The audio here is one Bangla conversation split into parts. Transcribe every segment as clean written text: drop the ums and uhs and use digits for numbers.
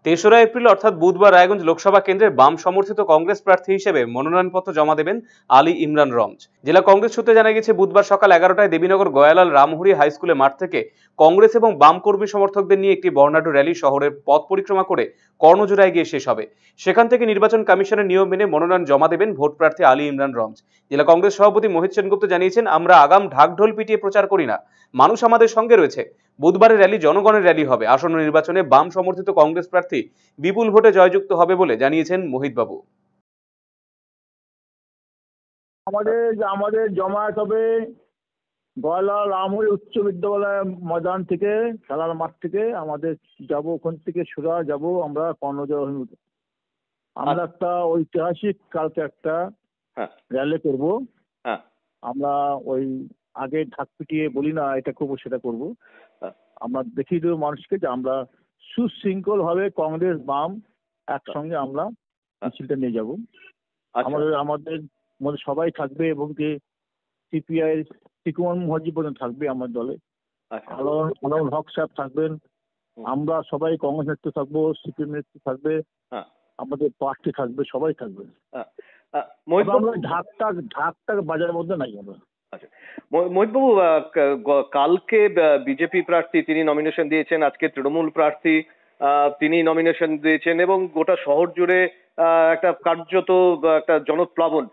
তেসরা এপ্রিল অর্থাৎ বুধবার রায়গঞ্জ লোকসভা কেন্দ্রের বাম সমর্থিত কংগ্রেস প্রার্থী হিসেবে মনোনয়নপত্র জমা দেবেন আলী ইমরান রমজ। জেলা কংগ্রেস সূত্রে জানা গেছে, বুধবার সকাল 11টায় দেবীনগর গয়ালাল রামহরি হাই স্কুলের মাঠ থেকে কংগ্রেস এবং বাম কর্মী সমর্থকদের নিয়ে একটি বর্ণাঢ্য র্যালি শহরের পথ পরিক্রমা করে কর্ণজোড়ায় গিয়ে শেষ হবে। সেখান থেকে নির্বাচন কমিশনের নিয়ম মেনে মনোনয়ন জমা দেবেন ভোট প্রার্থী আলী ইমরান রমজ। জেলা কংগ্রেস সভাপতি মোহিত সেনগুপ্ত জানিয়েছেন, আমরা আগাম ঢাকঢোল পিটিয়ে প্রচার করি না, মানুষ আমাদের সঙ্গে রয়েছে। বুধবারের র্যালি জনগণের র্যালি হবে। আসন্ন নির্বাচনে বাম সমর্থিত কংগ্রেস প্রার্থী বিপুল ভোটে জয়যুক্ত হবে বলে জানিয়েছেন মোহিত বাবু। আমাদের আমাদের জমায়েত হবে গয়ালাল রামহরি উচ্চ বিদ্যালয় ময়দান থেকে, খেলার মাঠ থেকে। আমাদের যাব, ওখান থেকে সোজা যাব আমরা কর্ণজোড়া অভিমুখে। আমরা একটা ঐতিহাসিক কালকে একটা র্যালি করব। আমরা ওই আগে ঢাক পিটিয়ে বলি না এটা করবো সেটা করব। আমরা দেখিয়ে দেবো মানুষকে যে আমরা সুশৃঙ্খল ভাবে কংগ্রেস বাম একসঙ্গে আমরা মিছিলটা নিয়ে যাব। আমাদের আমাদের মধ্যে সবাই থাকবে এবং যে সিপিআই তিকুমান মুখার্জি পর্যন্ত থাকবে আমার দলে। আলম হক সাহেব থাকবেন, আমরা সবাই কংগ্রেস নেতৃত্ব থাকবো, সিপিএম নেতৃত্ব থাকবে, আমাদের পার্টি থাকবে, সবাই থাকবে। ঢাকটা বাজারের মধ্যে নাই আমরা। মোহিতবাবু, কালকে বিজেপি প্রার্থী তিনি নমিনেশন দিয়েছেন, আজকে তৃণমূল প্রার্থী তিনি নমিনেশন দিয়েছেন এবং গোটা শহর জুড়ে একটা কার্যত একটা জনপ্লাবন।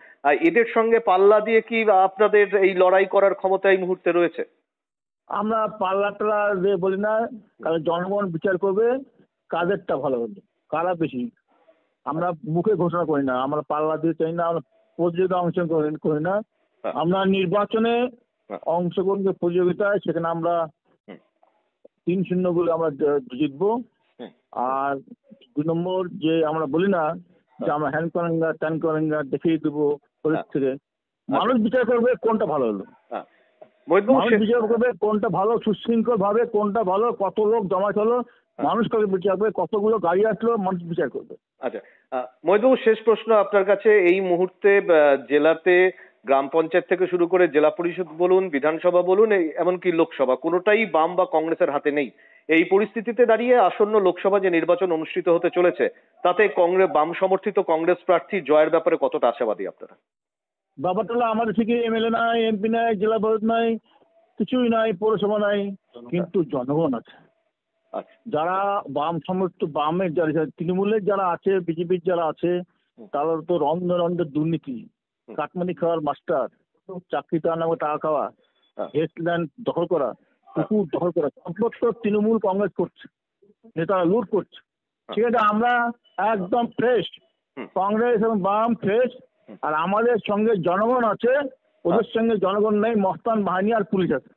এদের সঙ্গে পাল্লা দিয়ে কি আপনাদের এই লড়াই করার ক্ষমতা এই মুহূর্তে রয়েছে? আমরা পাল্লাটা বলি না, কারণ জনগণ বিচার করবে কাদেরটা ভালো হলো, কারা বেশি। আমরা মুখে ঘোষণা করি না, আমরা পাল্লা দিয়ে চাই না, আমরা প্রতিযোগিতা অংশগ্রহণ করি না। আমরা নির্বাচনে অংশগ্রহণ প্রতিযোগিতায় সেখানে আমরা 3-0 বলে আমরা জিতবো। আর 2 নম্বর যে আমরা বলি না যে আমরা হ্যান্ড করেঙ্গা ট্যান করেঙ্গা দেখিয়ে দেবো থেকে। মানুষ বিচার করবে কোনটা ভালো হলো, মানুষ বিচার করবে কোনটা ভালো, সুশৃঙ্খল ভাবে কোনটা ভালো, কত লোক জমায়েত হলো, মানুষ কাকে বিচার করবে, কতগুলো গাড়ি আসলো, মানুষ বিচার করবে। আচ্ছা মোহিতবাবু, শেষ প্রশ্ন আপনার কাছে। এই মুহূর্তে জেলাতে গ্রাম পঞ্চায়েত থেকে শুরু করে জেলা পরিষদ বলুন, বিধানসভা বলুন, এমনকি লোকসভা, কোনোটাই বাম বা কংগ্রেসের হাতে নেই। এই পরিস্থিতিতে দাঁড়িয়ে আসন্ন লোকসভা যে নির্বাচন অনুষ্ঠিত হতে চলেছে তাতে বাম সমর্থিত কংগ্রেস প্রার্থী জয়ের ব্যাপারে কতটা আশাবাদী আপনারা? ব্যাপারটা হলো আমাদের থেকে এমএলএ নাই, এমপি নাই, জেলা পরিষদ নাই, কিছুই নাই, পৌরসভা নাই, কিন্তু জনগণ আছে। যারা বাম সমর্থিত বামের যারা তৃণমূলের যারা আছে, বিজেপির যারা আছে, তারা তো রন্ধে রন্ধে দুর্নীতি, কাটমানি খাওয়ার মাস্টার, চাকরিতে নামে টাকা খাওয়া, হেস্টল্যান্ড দখল করা, পুকুর দখল করা, সম্পত্তি তৃণমূল কংগ্রেস করছে, নেতারা লুট করছে। ঠিক আছে, আমরা একদম ফ্রেশ, কংগ্রেস এবং বাম ফ্রেশ। আর আমাদের সঙ্গে জনগণ আছে, ওদের সঙ্গে জনগণ নেই, মস্তান বাহিনী আর পুলিশ আছে।